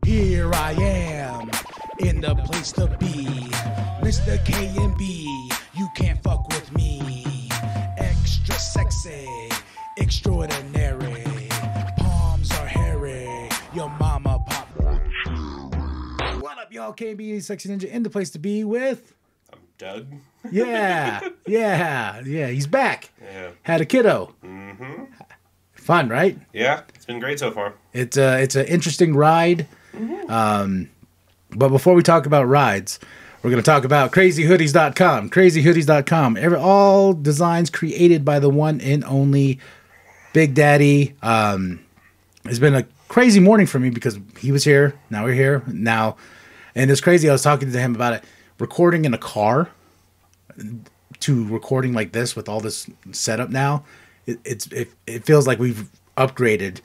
Here I am, in the place to be. Mr. K and B, you can't fuck with me. Extra sexy, extraordinary. Palms are hairy, your mama pop. What up, y'all? KB, Sexy Ninja, in the place to be with... I'm Doug. Yeah, he's back. Yeah. Had a kiddo. Mm-hmm. Fun, right? Yeah, it's been great so far. It's an interesting ride. Mm-hmm. But before we talk about rides, we're going to talk about crazyhoodies.com. Crazyhoodies.com. All designs created by the one and only Big Daddy. It's been a crazy morning for me because he was here. Now we're here. Now, and it's crazy. I was talking to him about it. Recording in a car to recording like this with all this setup now. It feels like we've upgraded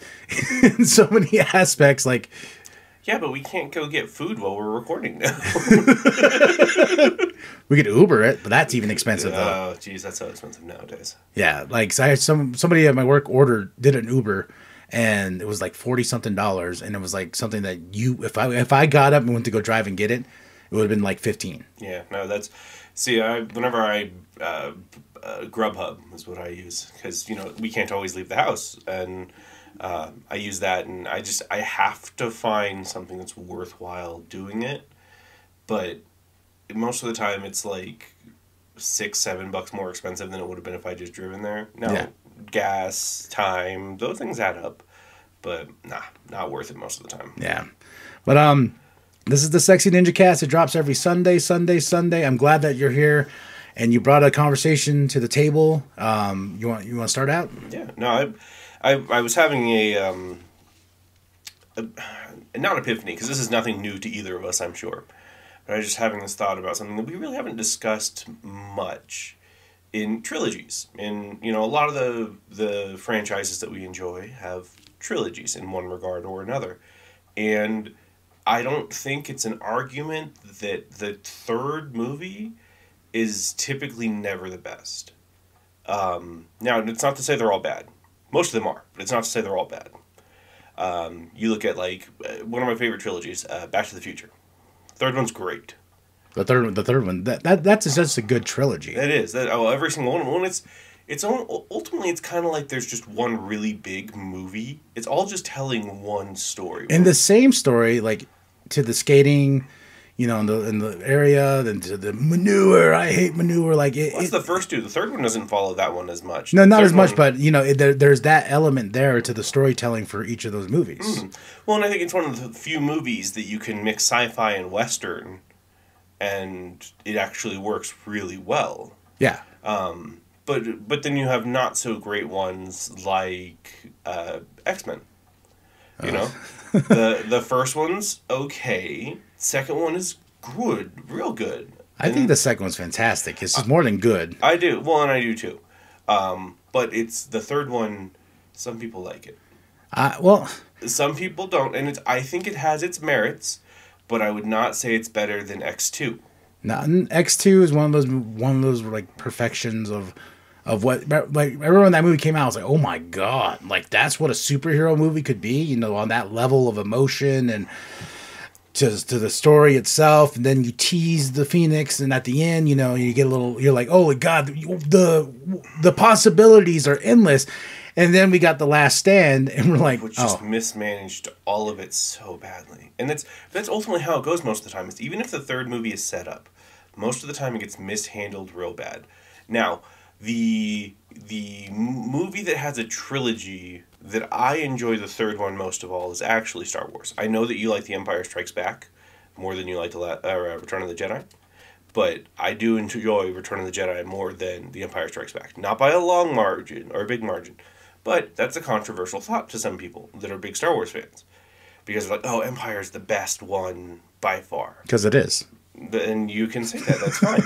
in so many aspects. Like, yeah, but we can't go get food while we're recording now. We could Uber it, but that's even expensive though. Oh, geez, that's so expensive nowadays. Yeah, like so I had somebody at my work did an Uber, and it was like $40-something, and it was like something that if I got up and went to go drive and get it, it would have been like $15. Yeah, no, that's whenever I Grubhub is what I use because we can't always leave the house, and I use that, and I have to find something that's worthwhile doing it, but most of the time it's like $6-7 more expensive than it would have been if I just driven there. Now, yeah. Gas, time, those things add up, but not worth it most of the time. Yeah, but this is the Sexy Ninja Cast. It drops every Sunday. I'm glad that you're here, and you brought a conversation to the table. You want to start out? Yeah. No, I was having a not epiphany, because this is nothing new to either of us, I'm sure. But I was just having this thought about something that we really haven't discussed much in trilogies. And a lot of the franchises that we enjoy have trilogies in one regard or another, and I don't think it's an argument that the third movie is typically never the best. Now, it's not to say they're all bad. Most of them are, but it's not to say they're all bad. You look at, like, one of my favorite trilogies, Back to the Future. Third one's great. The third one, that's just a good trilogy. It is. Every single one. When ultimately, it's kind of like there's just one really big movie. It's all just telling one story. And the same story, like, to the skating, in the area, then to the manure. I hate manure. Like What's the first two? The third one doesn't follow that one as much. No, not as much, but there's that element there to the storytelling for each of those movies. Mm. Well, and I think it's one of the few movies that you can mix sci-fi and Western, and it actually works really well. Yeah. But then you have not so great ones like X-Men. The first one's okay. Second one is good, real good. I think the second one's fantastic. It's just more than good. I do. Well, and I do too. But it's the third one. Some people like it. Some people don't, and I think it has its merits, but I would not say it's better than X2. No, X2 is one of those like perfections of what, like, remember when that movie came out, I was like, oh my god, like that's what a superhero movie could be, on that level of emotion and to the story itself, and then you tease the Phoenix, and at the end, you get a little, you're like, oh god, the possibilities are endless, and then we got The Last Stand, and we're like, which just mismanaged all of it so badly, and that's ultimately how it goes most of the time. It's even if the third movie is set up, most of the time it gets mishandled real bad. Now, the movie that has a trilogy that I enjoy the third one most of all is actually Star Wars. I know that you like The Empire Strikes Back more than you like Return of the Jedi, but I do enjoy Return of the Jedi more than The Empire Strikes Back. Not by a long margin or a big margin, but that's a controversial thought to some people that are big Star Wars fans, because they're like, oh, Empire's the best one by far. Because it is. And you can say that, that's fine.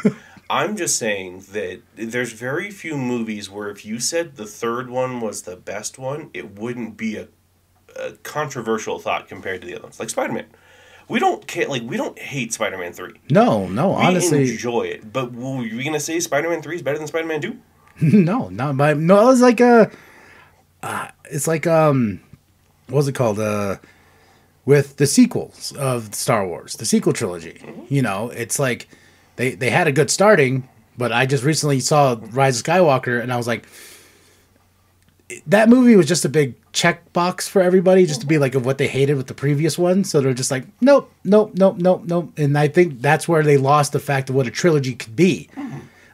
I'm just saying that there's very few movies where if you said the third one was the best one, it wouldn't be a controversial thought compared to the other ones. Like Spiderman. We don't hate Spider-Man 3. No, honestly. We enjoy it. But were we going to say Spider-Man 3 is better than Spider-Man 2? No, it was like it's like what was it called? with the sequels of Star Wars, the sequel trilogy. You know, it's like they had a good starting, but I just recently saw Rise of Skywalker, and I was like, that movie was just a big checkbox for everybody, just to be like of what they hated with the previous one. So they're just like, nope, nope, nope, nope, nope. And I think that's where they lost the fact of what a trilogy could be.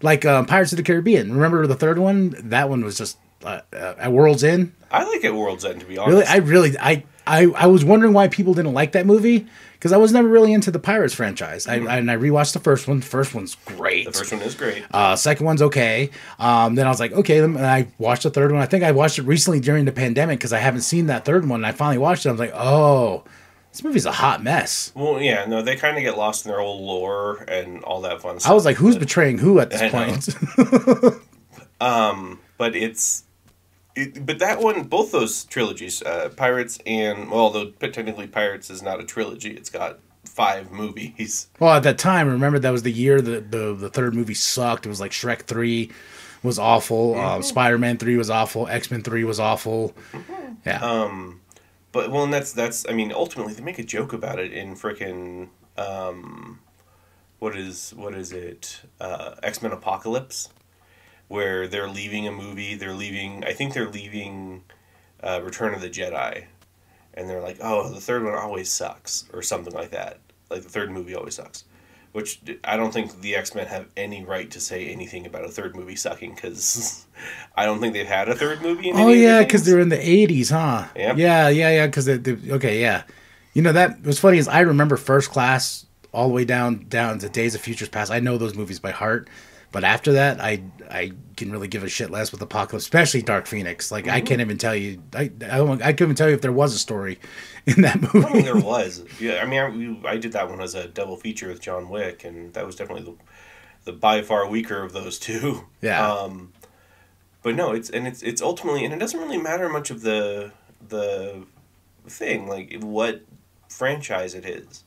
Like Pirates of the Caribbean. Remember the third one? That one was just at World's End. I like At World's End, to be honest. I was wondering why people didn't like that movie, because I was never really into the Pirates franchise. I rewatched the first one. The first one's great. The first one is great. Second one's okay. Then I was like, okay. And I watched the third one. I think I watched it recently during the pandemic because I haven't seen that third one. And I finally watched it. I was like, oh, this movie's a hot mess. Well, yeah, no, they kind of get lost in their old lore and all that fun stuff. I was like, who's betraying who at this point? But but that one, both those trilogies, Pirates and, well, although technically Pirates is not a trilogy, it's got 5 movies. Well, at that time, remember that was the year the third movie sucked. It was like Shrek 3 was awful. Spider-Man 3 was awful. X-Men 3 was awful. Yeah. But, well, and that's, I mean, ultimately, they make a joke about it in frickin', what is it, X-Men Apocalypse, where they're leaving a movie, I think they're leaving Return of the Jedi, and they're like, oh, the third one always sucks, or something like that. Like, the third movie always sucks. Which, I don't think the X-Men have any right to say anything about a third movie sucking, because I don't think they've had a third movie in Oh, yeah, because they're in the 80s, huh? Yep. Yeah, because okay, yeah. You know, that what's funny is I remember First Class all the way down to Days of Futures Past. I know those movies by heart. But after that, I can really give a shit less with Apocalypse, especially Dark Phoenix. Like, I can't even tell you. I couldn't even tell you if there was a story in that movie. I mean, there was. Yeah, I mean, I did that one as a double feature with John Wick, and that was definitely the by far weaker of those two. Yeah. But no, it's ultimately, and it doesn't really matter much of the thing, like what franchise it is.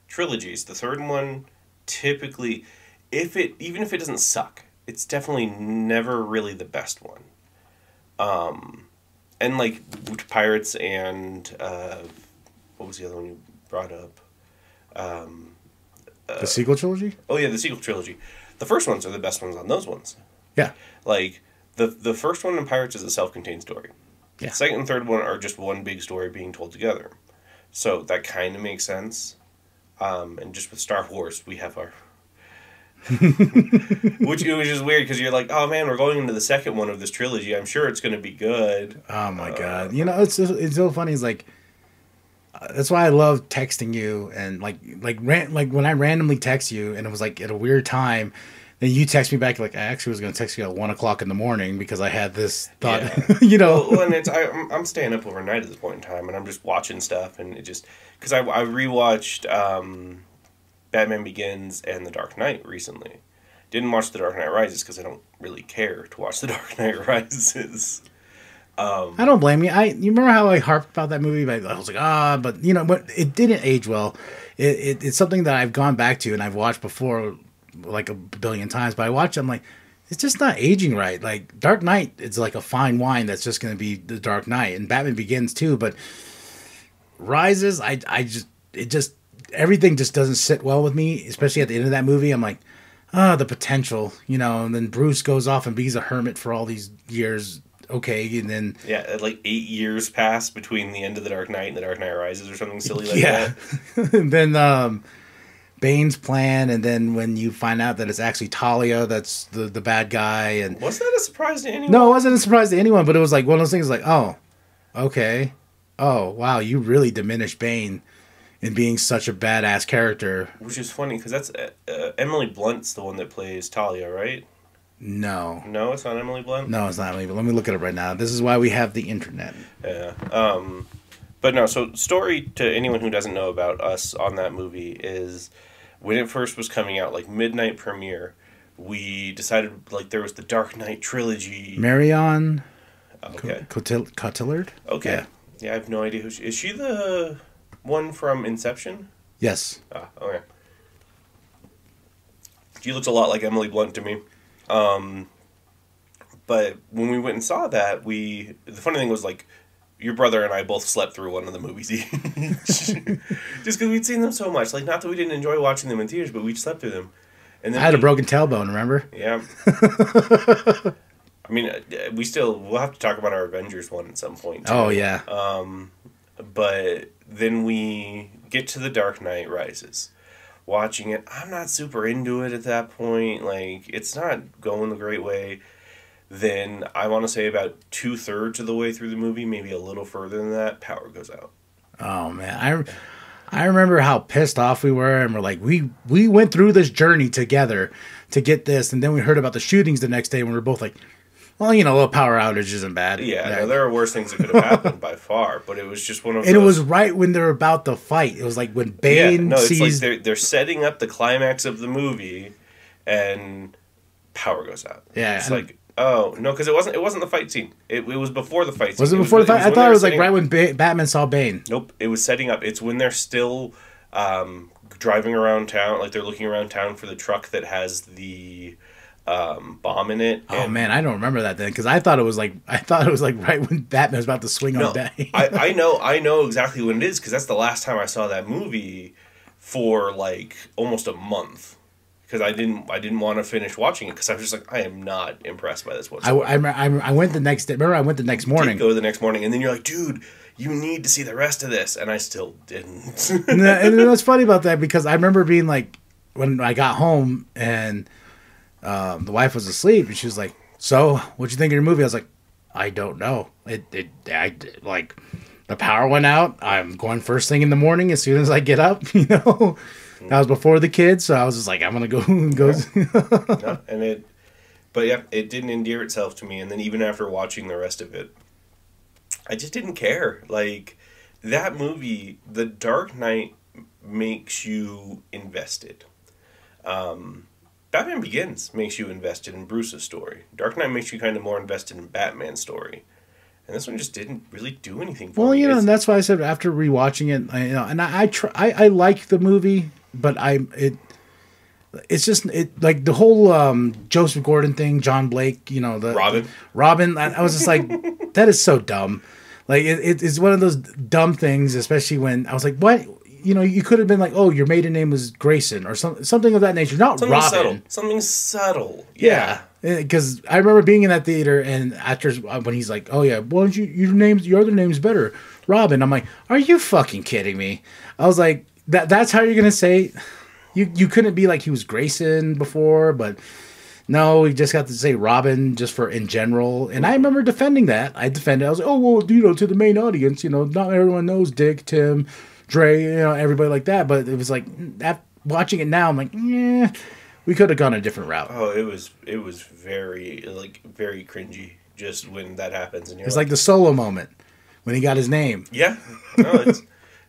Trilogies. The third one typically, even if it doesn't suck, it's definitely never really the best one. And like Pirates and what was the other one you brought up? The sequel trilogy? Oh yeah, the sequel trilogy. The first ones are the best ones on those ones. Yeah. Like the first one in Pirates is a self-contained story. Yeah. The second and third one are just one big story being told together. So that kind of makes sense. And just with Star Wars, we have our which is weird because you're like, oh man, we're going into the second one of this trilogy. I'm sure it's going to be good. Oh my god! You know, it's so funny. It's like that's why I love texting you and like when I randomly text you and it was like at a weird time, then you text me back like I actually was going to text you at 1:00 in the morning because I had this thought. Yeah. You know, well, and I'm staying up overnight at this point in time, and I'm just watching stuff, and it just because I rewatched Batman Begins and The Dark Knight recently. Didn't watch The Dark Knight Rises because I don't really care to watch The Dark Knight Rises. I don't blame you. You remember how I harped about that movie? I was like, but you know, but it didn't age well. It's something that I've gone back to and I've watched before like a billion times. But I watch it, I'm like, it's just not aging right. Like Dark Knight, it's like a fine wine that's just going to be The Dark Knight, and Batman Begins too. But Rises, everything just doesn't sit well with me, especially at the end of that movie. I'm like, the potential, you know, and then Bruce goes off and he's a hermit for all these years. Okay, and then... Yeah, like 8 years pass between the end of The Dark Knight and The Dark Knight Rises or something silly like that. And then Bane's plan, and then when you find out that it's actually Talia that's the bad guy. And was that a surprise to anyone? No, it wasn't a surprise to anyone, but it was like one of those things like, oh, okay. Oh, wow, you really diminished Bane in being such a badass character. Which is funny, because that's Emily Blunt's the one that plays Talia, right? No. No, it's not Emily Blunt? No, it's not Emily Blunt. Let me look it up right now. This is why we have the internet. Yeah. But no, so story to anyone who doesn't know about us on that movie is when it first was coming out, like midnight premiere, we decided like there was the Dark Knight Trilogy. Marion Cotillard? Okay. Yeah, I have no idea who she is. Is she the one from Inception? Yes. Okay. She looks a lot like Emily Blunt to me. But when we went and saw that, the funny thing was like, your brother and I both slept through one of the movies each. Just because we'd seen them so much. Like, not that we didn't enjoy watching them in theaters, but we slept through them. And then I had a broken tailbone, remember? Yeah. I mean, we'll have to talk about our Avengers one at some point, too. Oh, yeah. But then we get to The Dark Knight Rises. Watching it, I'm not super into it at that point. Like, it's not going the great way. Then, I want to say about 2/3 of the way through the movie, maybe a little further than that, power goes out. Oh, man. I remember how pissed off we were, and we're like, we went through this journey together to get this, and then we heard about the shootings the next day, and we were both like, well, you know, a little power outage isn't bad. Yeah, no, there are worse things that could have happened by far, but it was just one of and those... it was right when they were about to fight. It was like when Bane sees... it's like they're setting up the climax of the movie, and power goes out. Yeah. It's like... Oh, no, because it wasn't the fight scene. It was before the fight scene. Was it before the fight? I thought it was like right when Batman saw Bane. Nope, it was setting up. It's when they're still driving around town, like they're looking around town for the truck that has the bomb in it. Oh man, I don't remember that then, because I thought it was like right when Batman was about to swing on Bane. I know exactly when it is, because that's the last time I saw that movie for like almost a month. Because I didn't want to finish watching it, because I was just like, I am not impressed by this whatsoever. I went the next day. Remember, I went the next morning. Go the next morning, and then you're like, dude, you need to see the rest of this, and I still didn't. And what's funny about that, because I remember being like, when I got home and the wife was asleep, and she was like, "So, what'd you think of your movie?" I was like, "I don't know. I like the power went out. I'm going first thing in the morning as soon as I get up, you know." That was before the kids, so I was just like, I'm gonna go. No, but yeah, it didn't endear itself to me. And then even after watching the rest of it, I just didn't care. Like, that movie, The Dark Knight, makes you invested. Batman Begins makes you invested in Bruce's story. Dark Knight makes you kind of more invested in Batman's story. And this one just didn't really do anything for me. Well, you know, and that's why I said after rewatching it, and I like the movie, but it's just like the whole Joseph Gordon thing, John Blake, you know, the Robin. I was just like, that is so dumb. Like it's one of those dumb things, especially when I was like, what? You know, you could have been like, oh, your maiden name was Grayson or something of that nature, not something Robin. Something subtle. Yeah. Because I remember being in that theater, and after when he's like, "Oh yeah, why don't your other name's better, Robin?" I'm like, "Are you fucking kidding me?" I was like, "That's how you're gonna say?" You couldn't be like he was Grayson before, but no, we just got to say Robin just for in general. And I remember defending that. I was like, "Oh well, you know, to the main audience, you know, not everyone knows Dick, Tim, Dre, you know, everybody like that." But it was like watching it now, I'm like, yeah. We could have gone a different route. Oh, it was very cringy just when that happens, and it's like the Solo moment when he got his name. Yeah, no,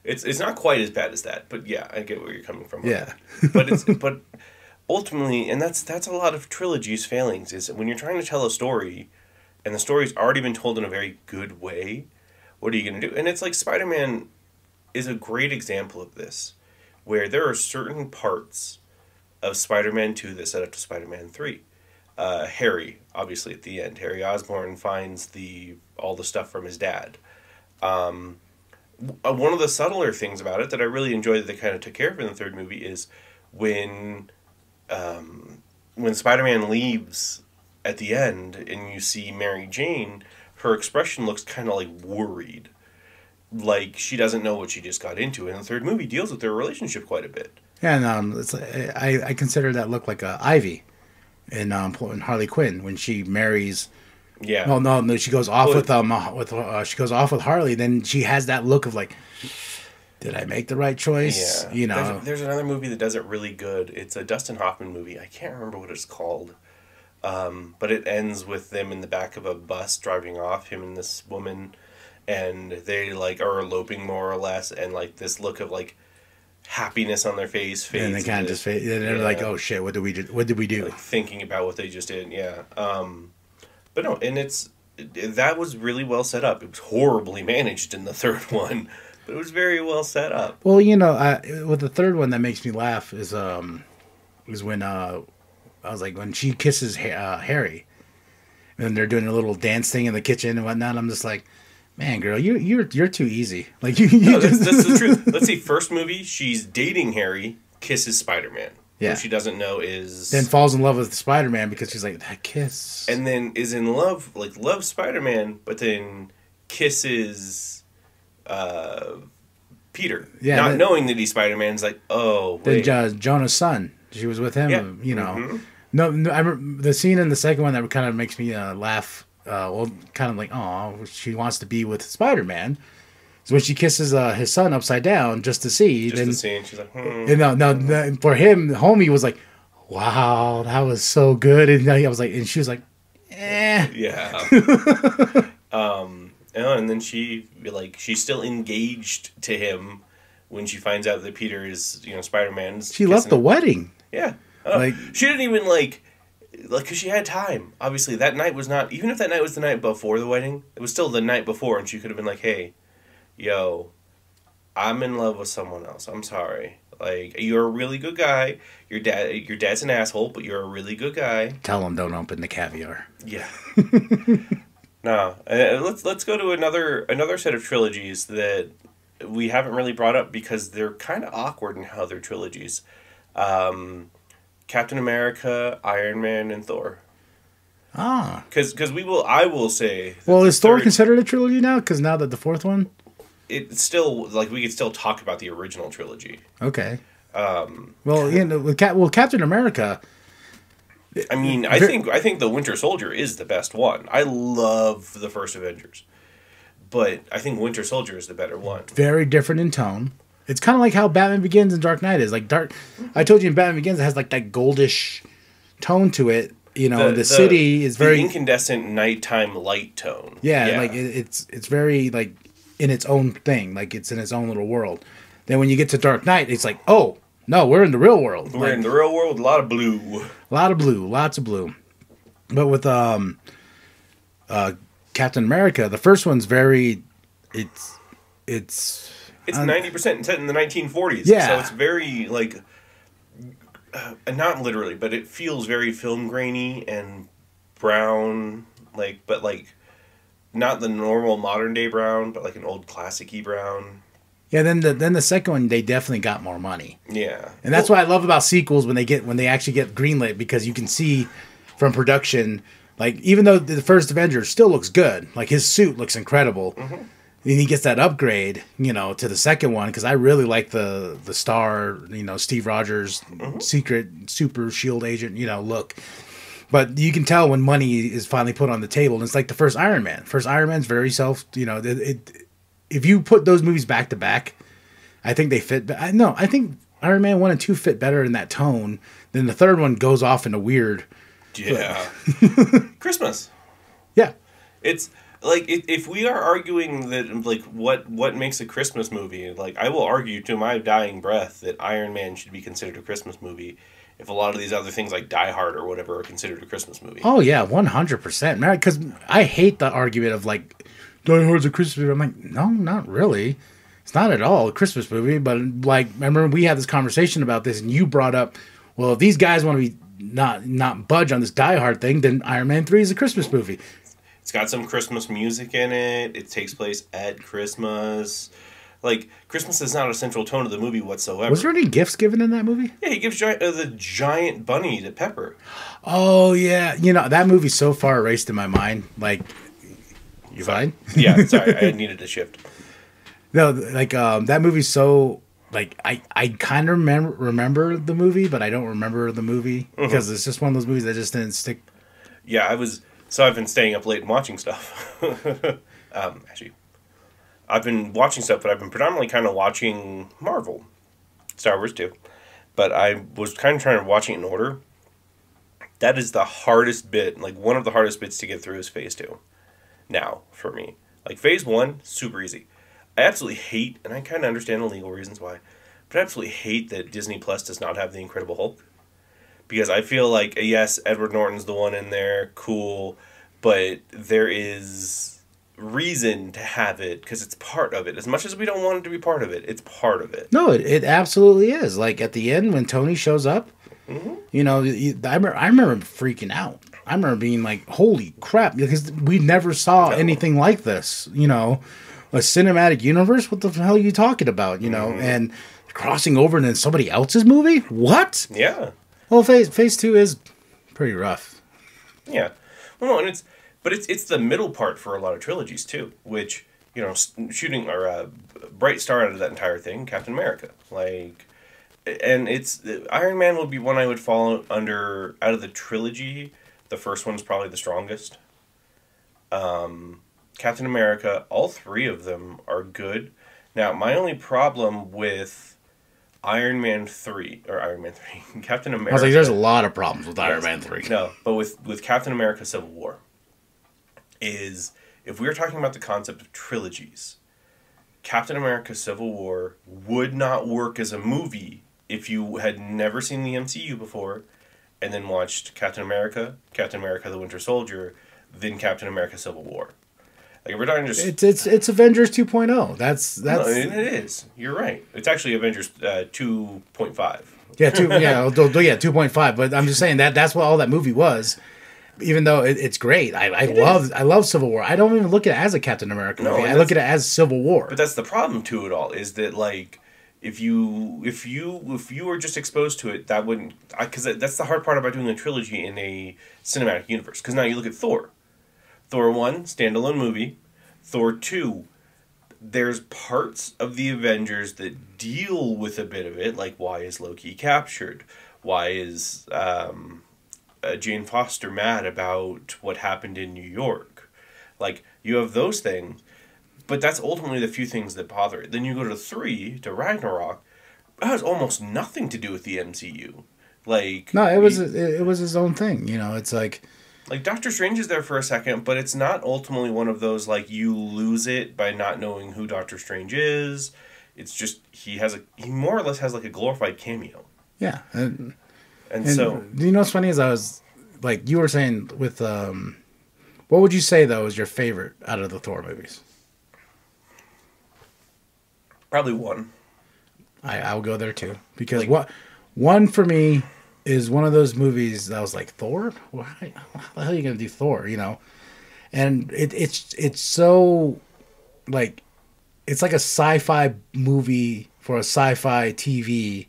it's not quite as bad as that, but yeah, I get where you're coming from. Yeah, but ultimately, and that's a lot of Trilogy's failings, is when you're trying to tell a story, and the story's already been told in a very good way. What are you going to do? And it's like Spider-Man is a great example of this, where there are certain parts of Spider-Man 2 that set up to Spider-Man 3. Harry, obviously at the end. Harry Osborn finds all the stuff from his dad. One of the subtler things about it that I really enjoy that they kind of took care of in the third movie is when Spider-Man leaves at the end and you see Mary Jane, her expression looks kind of like worried. Like she doesn't know what she just got into. And the third movie deals with their relationship quite a bit. Yeah, and it's I consider that look like Ivy in Harley Quinn when she marries. Yeah. Well, no, she goes off she goes off with Harley. Then she has that look of like, did I make the right choice? Yeah. You know. There's another movie that does it really good. It's a Dustin Hoffman movie. I can't remember what it's called, but it ends with them in the back of a bus driving off, him and this woman, and they like are eloping more or less, and like this look of like happiness on their face fades, and they kind of just fade, and they're like, oh shit, what did we do? Like thinking about what they just did. Yeah. But no, and that was really well set up. It was horribly managed in the third one, but it was very well set up. Well, you know, with the third one that makes me laugh is when I was like, when she kisses Harry and they're doing a little dance thing in the kitchen and whatnot. I'm just like, Man, girl, you're too easy. Like No, that's the truth. Let's see. First movie, she's dating Harry, kisses Spider-Man. Yeah. Who she doesn't know is... Then falls in love with Spider-Man because she's like, that kiss. And then is in love, like, loves Spider-Man, but then kisses Peter. Yeah, not knowing that he's Spider-Man's like, oh, wait. Then Jonah's son. She was with him, Yeah. you know. No, I remember the scene in the second one that kind of makes me laugh. Kind of like, oh, she wants to be with Spider-Man. So when she kisses his son upside down just to see. Just to see, and she's like, And no, for him, homie was like, wow, that was so good. And I was like, and she was like, eh. Yeah. And then she's still engaged to him when she finds out that Peter is, Spider-Man's. She left the wedding. Yeah. Like, she didn't even because she had time. Obviously, that night was not, even if that night was the night before the wedding, it was still the night before, and she could have been like, hey, yo, I'm in love with someone else. I'm sorry. Like, you're a really good guy. Your dad's an asshole, but you're a really good guy. Tell him don't open the caviar. Yeah. No. Let's go to another set of trilogies that we haven't really brought up because they're kind of awkward in how they're trilogies. Captain America, Iron Man, and Thor. Ah. Because I will say... Well, is Thor considered a trilogy now? Because now that the fourth one? It's still, we could still talk about the original trilogy. Okay. Captain America... I mean, I think the Winter Soldier is the best one. I love the first Avengers. But I think Winter Soldier is the better one. Very different in tone. It's kind of like how Batman Begins and Dark Knight is. I told you in Batman Begins, it has like that goldish tone to it. The city is very... The incandescent nighttime light tone. Yeah. Like it's very like in its own thing. Like it's in its own little world. Then when you get to Dark Knight, it's like, oh, no, we're in the real world. We're in the real world, a lot of blue. Lots of blue. But with Captain America, the first one's very... It's 90% set in the 1940s. Yeah. So it's very, not literally, but it feels very film grainy and brown, but not the normal modern day brown, but like an old classic-y brown. Yeah, then the second one, they definitely got more money. Yeah. And that's what I love about sequels when they actually get greenlit, because you can see from production, like, even though the first Avenger still looks good, like his suit looks incredible. Mm-hmm. And he gets that upgrade, to the second one, because I really like the star, Steve Rogers, secret super shield agent, look. But you can tell when money is finally put on the table. And it's like the first Iron Man. First Iron Man's very if you put those movies back to back, I think they fit. I think Iron Man 1 and 2 fit better in that tone. Then the third one goes off into weird. Yeah. Christmas. Yeah. It's... if we are arguing that, what makes a Christmas movie, I will argue to my dying breath that Iron Man should be considered a Christmas movie if a lot of these other things like Die Hard or whatever are considered a Christmas movie. Oh, yeah, 100%. Man, because I hate the argument of, Die Hard's a Christmas movie. I'm like, no, not really. It's not at all a Christmas movie, but, I remember we had this conversation about this, and you brought up, well, if these guys want to be not budge on this Die Hard thing, then Iron Man 3 is a Christmas movie. It's got some Christmas music in it. It takes place at Christmas. Christmas is not a central tone of the movie whatsoever. Was there any gifts given in that movie? Yeah, he gives the giant bunny to Pepper. Oh, yeah. That movie's so far erased in my mind. You fine? Yeah, sorry. I needed a shift. No, that movie's so... I kind of remember the movie, but I don't remember the movie. Because it's just one of those movies that just didn't stick. Yeah, So I've been staying up late and watching stuff. Actually, I've been watching stuff, but I've been predominantly kind of watching Marvel. Star Wars too. But I was kind of trying to watch it in order. That is the hardest bit, one of the hardest bits to get through is Phase 2. Now, for me. Phase 1, super easy. I absolutely hate, and I kind of understand the legal reasons why, but I absolutely hate that Disney Plus does not have The Incredible Hulk. Because I feel yes, Edward Norton's the one in there, cool, but there is reason to have it because it's part of it. As much as we don't want it to be part of it, it's part of it. No, it absolutely is. At the end when Tony shows up, I remember freaking out. I remember being like, holy crap, because we never saw anything like this, you know, a cinematic universe. What the hell are you talking about, you know? And crossing over into somebody else's movie? What? Yeah. Well, phase 2 is pretty rough. Yeah. Well, no, and it's the middle part for a lot of trilogies too, which, you know, shooting or bright star out of that entire thing, Captain America. Like, and it's Iron Man would be one I would fall under out of the trilogy. The first one's probably the strongest. Captain America, all three of them are good. Now, my only problem with Iron Man 3, Captain America... I was like, there's a lot of problems with Iron Man 3. No, but with Captain America Civil War, is, if we were talking about the concept of trilogies, Captain America Civil War would not work as a movie if you had never seen the MCU before, and then watched Captain America the Winter Soldier, then Captain America Civil War. Like, we're talking just... It's Avengers 2.0. That's... No, it is. You're right. It's actually Avengers 2.5. Yeah, 2.5. But I'm just saying that's what all that movie was. Even though it's great, I love Civil War. I don't even look at it as a Captain America movie. I look at it as Civil War. But that's the problem to it all, is that, like, if you were just exposed to it, that wouldn't... Because that's the hard part about doing a trilogy in a cinematic universe. Because now you look at Thor. Thor 1, standalone movie. Thor 2, there's parts of the Avengers that deal with a bit of it, like why is Loki captured? Why is Jane Foster mad about what happened in New York? Like, you have those things, but that's ultimately the few things that bother it. Then you go to 3, to Ragnarok, that has almost nothing to do with the MCU. Like, no, it was his own thing, you know, it's like... Like, Doctor Strange is there for a second, but it's not ultimately one of those, like, you lose it by not knowing who Doctor Strange is. It's just, he more or less has, like, a glorified cameo. Yeah. And so... You know what's funny is I was, like, you were saying with, what would you say, though, is your favorite out of the Thor movies? Probably 1. I'll go there, too. Because one for me... is one of those movies that I was like, Thor? How the hell are you going to do Thor, you know? And it's so, like, it's like a sci-fi movie for a sci-fi TV.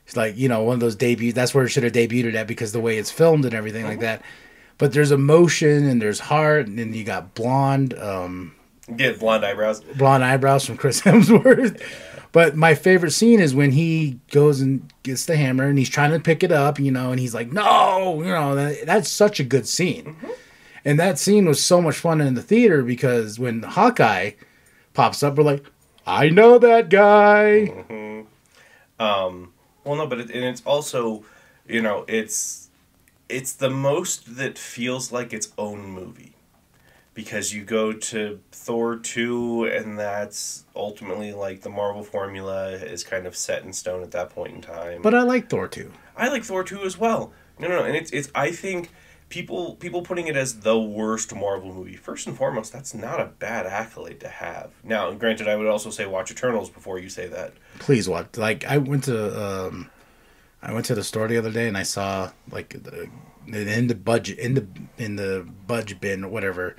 It's like, you know, one of those debuts. That's where it should have debuted at because the way it's filmed and everything like that. But there's emotion and there's heart, and then you got blonde. Get blonde eyebrows. Blonde eyebrows from Chris Hemsworth. Yeah. But my favorite scene is when he goes and gets the hammer and he's trying to pick it up, you know, and he's like, no, you know, that's such a good scene. Mm-hmm. And that scene was so much fun in the theater because when Hawkeye pops up, we're like, I know that guy. Mm-hmm. Well, no, but it's also, you know, it's the most that feels like its own movie. Because you go to Thor 2, and that's ultimately, like, the Marvel formula is kind of set in stone at that point in time. But I like Thor 2. I like Thor 2 as well. No, and it's I think people putting it as the worst Marvel movie, first and foremost, that's not a bad accolade to have. Now, granted, I would also say watch Eternals before you say that. Please watch. Like, I went to the store the other day, and I saw, like, in the budget bin or whatever...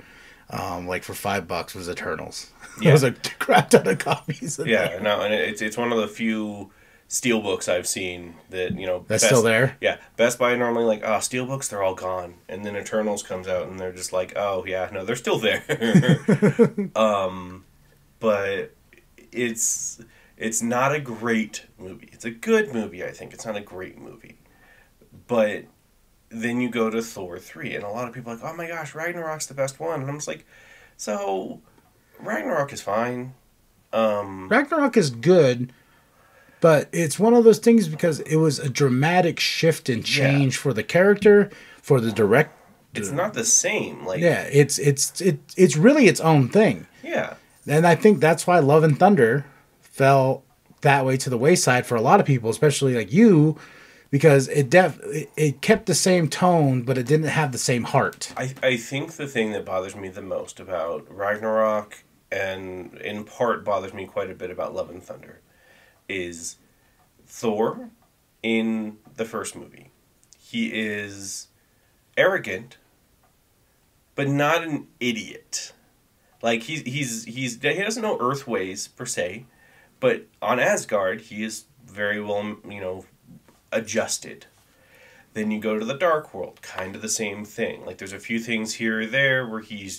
like for $5 was Eternals. Yeah. It was a crap ton of copies. Yeah, no, and it's one of the few steelbooks I've seen that, you know, that's still there. Yeah, Best Buy normally like, steelbooks, they're all gone, and then Eternals comes out and they're just like, oh yeah, no, they're still there. But it's not a great movie. It's a good movie, I think. It's not a great movie, but. Then you go to Thor 3, and a lot of people are like, oh my gosh, Ragnarok's the best one. And I'm just like, so, Ragnarok is fine. Ragnarok is good, but it's one of those things because it was a dramatic shift and change for the character, for the direct. It's not the same. Like, yeah, it's really its own thing. Yeah. And I think that's why Love and Thunder fell that way to the wayside for a lot of people, especially like you, because it kept the same tone, but it didn't have the same heart. I think the thing that bothers me the most about Ragnarok, and in part bothers me quite a bit about Love and Thunder, is Thor in the first movie. He is arrogant, but not an idiot. Like, he doesn't know Earth ways, per se, but on Asgard, he is very well, adjusted. Then you go to the Dark World, kind of the same thing. Like, there's a few things here or there where he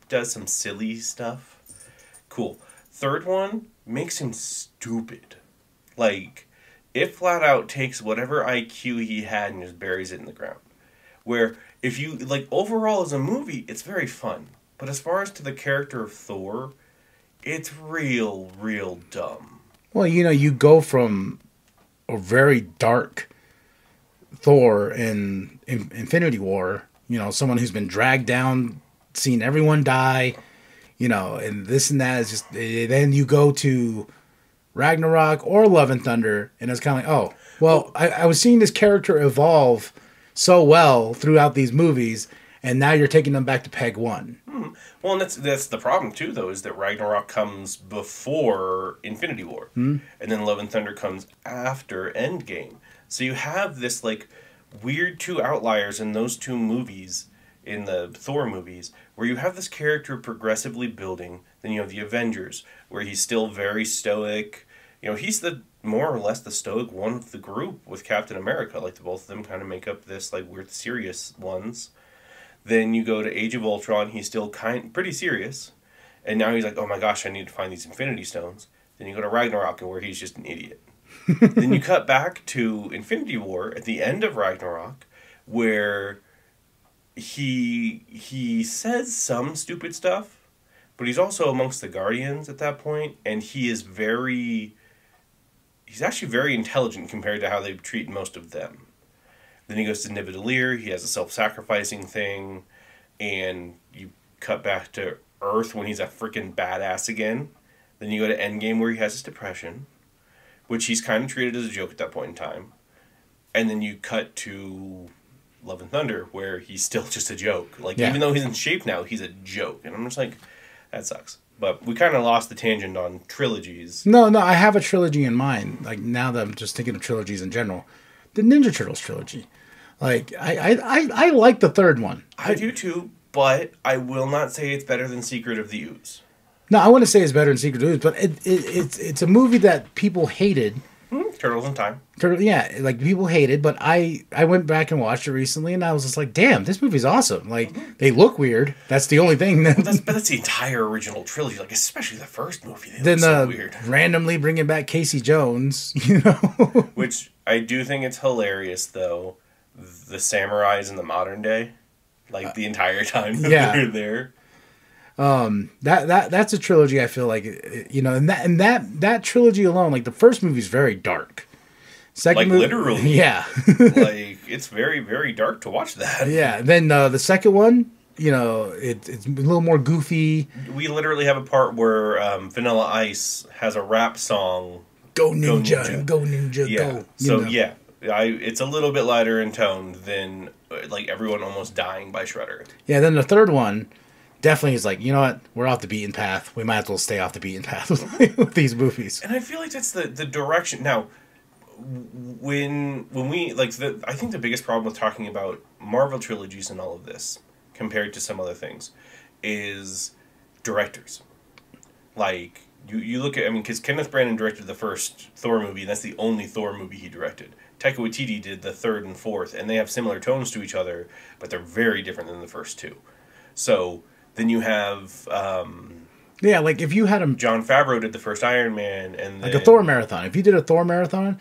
does some silly stuff. Cool. Third one makes him stupid. Like, it flat out takes whatever IQ he had and just buries it in the ground. Where, if you, like, overall as a movie, it's very fun. But as far as to the character of Thor, it's real, real dumb. Well, you go from a very dark Thor in Infinity War, someone who's been dragged down, seen everyone die, and this and that is just, then you go to Ragnarok or Love and Thunder, and it's kind of like, oh, well, I was seeing this character evolve so well throughout these movies, and now you're taking them back to peg one. Well, and that's the problem, too, though, is that Ragnarok comes before Infinity War. And then Love and Thunder comes after Endgame. So you have this, like, weird two outliers in those two movies, in the Thor movies, where you have this character progressively building. Then you have the Avengers, where he's still very stoic. He's the more or less the stoic one of the group with Captain America. Like, the both of them kind of make up this, like, weird serious ones. Then you go to Age of Ultron, he's still pretty serious. And now he's like, oh my gosh, I need to find these Infinity Stones. Then you go to Ragnarok, where he's just an idiot. Then you cut back to Infinity War at the end of Ragnarok, where he says some stupid stuff, but he's also amongst the Guardians at that point, and he's actually very intelligent compared to how they treat most of them. Then he goes to Nidavellir, he has a self-sacrificing thing, and you cut back to Earth when he's a freaking badass again. Then you go to Endgame where he has his depression, which he's kind of treated as a joke at that point in time. And then you cut to Love and Thunder, where he's still just a joke. Like, even though he's in shape now, he's a joke. And I'm just like, that sucks. But we kind of lost the tangent on trilogies. No, I have a trilogy in mind. Like, now that I'm just thinking of trilogies in general. The Ninja Turtles trilogy. Like, I like the third one. I do too, but I will not say it's better than Secret of the Ooze. No, I want to say it's better than Secret of the Ooze, but it's a movie that people hated. Turtles in Time. Yeah, like, people hated, but I went back and watched it recently, and I was just like, damn, this movie's awesome. Like, they look weird. That's the only thing. But that's the entire original trilogy, like, especially the first movie. They look so weird. Randomly bringing back Casey Jones, Which, I do think it's hilarious, though, the samurais in the modern day. Like, the entire time they're there. That's a trilogy I feel like, and that trilogy alone, like, the first movie is very dark. Second movie, literally. Yeah. Like, it's very, very dark to watch that. Yeah. Then the second one, it's a little more goofy. We literally have a part where Vanilla Ice has a rap song. Go Ninja, go Ninja, yeah. go. Yeah. It's a little bit lighter in tone than, like, everyone almost dying by Shredder. Yeah, then the third one definitely is like, you know what? We're off the beaten path. We might as well stay off the beaten path with these movies. And I feel like that's the direction. Now, when we, like, I think the biggest problem with talking about Marvel trilogies and all of this, compared to some other things, is directors. Like, you look at, because Kenneth Branagh directed the first Thor movie, and that's the only Thor movie he directed. Taika Waititi did the third and fourth, and they have similar tones to each other, but they're very different than the first two. So, then you have... like, if you had Jon Favreau did the first Iron Man, and then... Like a Thor marathon. If you did a Thor marathon,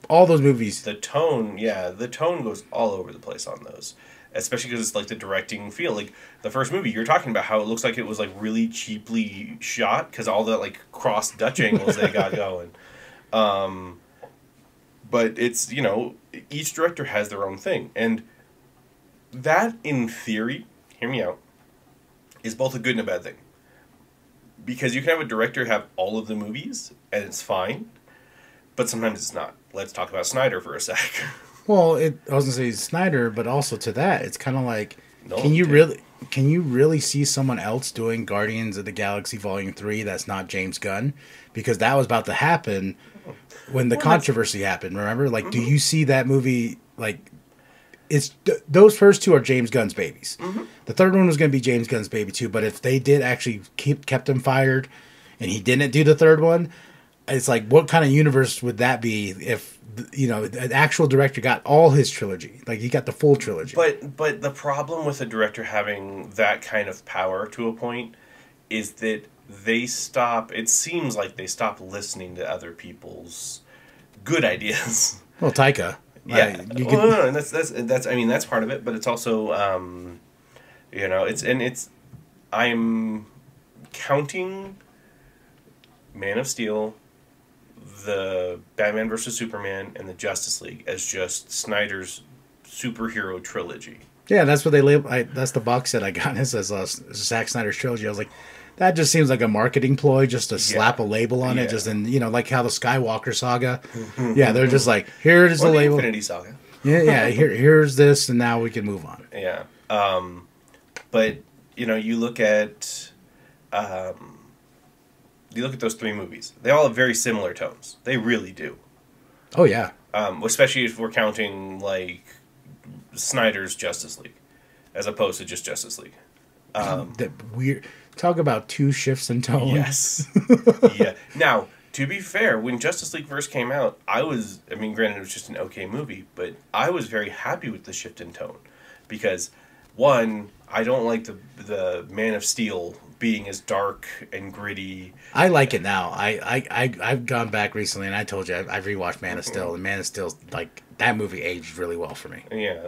all those movies... The tone goes all over the place on those. Especially because it's, like, the directing feel. Like, the first movie, you're talking about how it looks like it was, like, really cheaply shot, because all the, like, cross Dutch angles they got going. But it's, each director has their own thing. And that, in theory, hear me out, is both a good and a bad thing. Because you can have a director have all of the movies, and it's fine, but sometimes it's not. Let's talk about Snyder for a sec. Well, I was going to say Snyder, but also to that, it's kind of like, can you really see someone else doing Guardians of the Galaxy Volume 3 that's not James Gunn? Because that was about to happen when the controversy happened, remember? Like, do you see that movie, like, those first two are James Gunn's babies. Mm-hmm. The third one was going to be James Gunn's baby too. But if they did actually kept him fired, and he didn't do the third one, it's like, what kind of universe would that be if, you know, an actual director got all his trilogy? Like, he got the full trilogy. But the problem with a director having that kind of power to a point is that it seems like they stop listening to other people's good ideas. Well, Taika. Yeah. No, and that's I mean, that's part of it, but it's also, you know, I'm counting Man of Steel, the Batman vs. Superman, and the Justice League as just Snyder's superhero trilogy. Yeah, that's what they label. That's the box set I got. It says Zack Snyder's trilogy. I was like, that just seems like a marketing ploy, just to slap a label on it. Just in, you know, like how the Skywalker saga. Yeah, they're just like, here's the label. Infinity Saga. Yeah. Here's this, and now we can move on. Yeah, but you know, you look at those three movies. They all have very similar tones. They really do. Oh yeah. Especially if we're counting like Snyder's Justice League, as opposed to just Justice League. That weird. Talk about two shifts in tone. Yes. Yeah. Now, to be fair, when Justice League first came out, I mean, granted, it was just an okay movie, but I was very happy with the shift in tone. Because, one, I don't like the Man of Steel being as dark and gritty. I like it now. I've gone back recently, and I told you, I've rewatched Man of Steel, and Man of Steel, like, that movie aged really well for me. Yeah.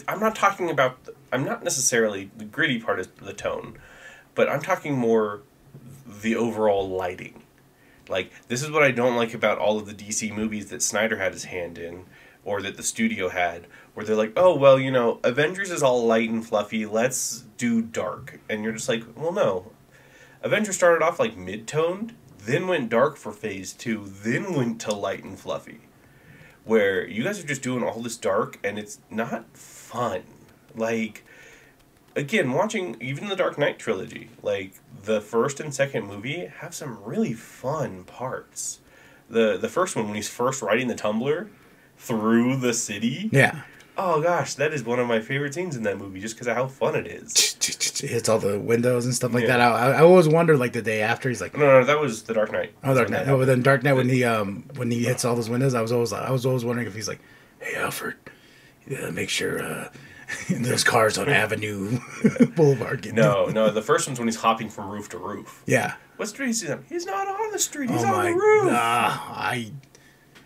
I'm not talking about, I'm not necessarily, the gritty part of the tone, but I'm talking more the overall lighting. Like, this is what I don't like about all of the DC movies that Snyder had his hand in, or that the studio had, where they're like, oh, well, you know, Avengers is all light and fluffy, let's do dark. And you're just like, well, no. Avengers started off, like, mid-toned, then went dark for phase 2, then went to light and fluffy. Where you guys are just doing all this dark, and it's not fun. Like, again, watching even the Dark Knight trilogy, like, the first and second movie have some really fun parts. The first one, when he's first riding the tumbler through the city. Yeah. Oh, gosh, that is one of my favorite scenes in that movie, just because of how fun it is. It hits all the windows and stuff like that. I always wondered, like, the day after, he's like... No, that was the Dark Knight. Oh, Dark Knight. Oh, but then Dark Knight, when he hits all those windows, I was always wondering if he's like, hey, Alfred, make sure... those cars on Avenue Boulevard. No. The first one's when he's hopping from roof to roof. Yeah. What street is he on? He's not on the street. He's on the roof.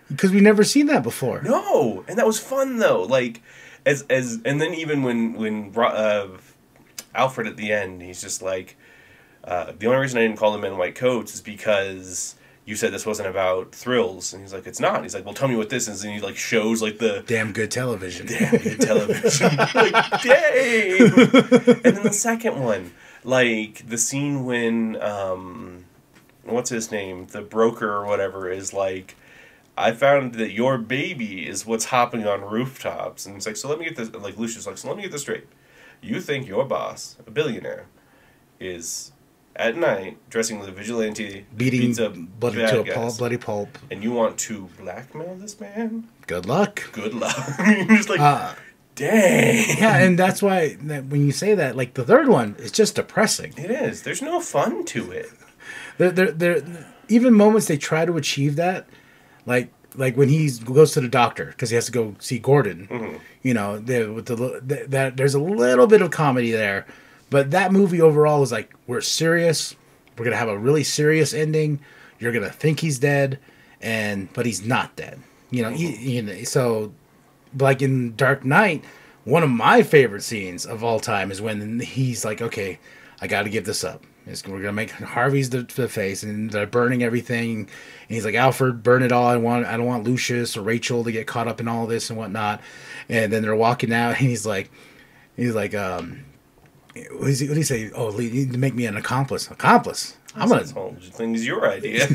Because we've never seen that before. No, and that was fun though. Like, and then even when Alfred at the end, he's just like, the only reason I didn't call the men in white coats is because you said this wasn't about thrills. And he's like, it's not. He's like, well, tell me what this is. And he, like, shows, like, the... Damn good television. Like, dang! And then the second one, like, the scene when, what's his name? The broker or whatever is like, I found that your baby is what's hopping on rooftops. And he's like, so let me get this... Like, Lucius like, so let me get this straight. You think your boss, a billionaire, is... at night, dressing with a vigilante, beating bloody to a bloody pulp, and you want to blackmail this man? Good luck. You're just like, dang. Yeah, and that's why when you say that, like, the third one is just depressing. It is. There's no fun to it. There, even moments they try to achieve that, like when he goes to the doctor because he has to go see Gordon. Mm-hmm. You know, there's a little bit of comedy there. But that movie overall is like, we're serious. We're going to have a really serious ending. You're going to think he's dead, but he's not dead. You know, so like in Dark Knight, one of my favorite scenes of all time is when he's like, okay, I got to give this up. We're going to make Harvey's the face, and they're burning everything. And he's like, Alfred, burn it all. I don't want Lucius or Rachel to get caught up in all this and whatnot. And then they're walking out, and he's like, what did he say? Oh, you need to make me an accomplice. Accomplice? I'm gonna. Thing's your idea.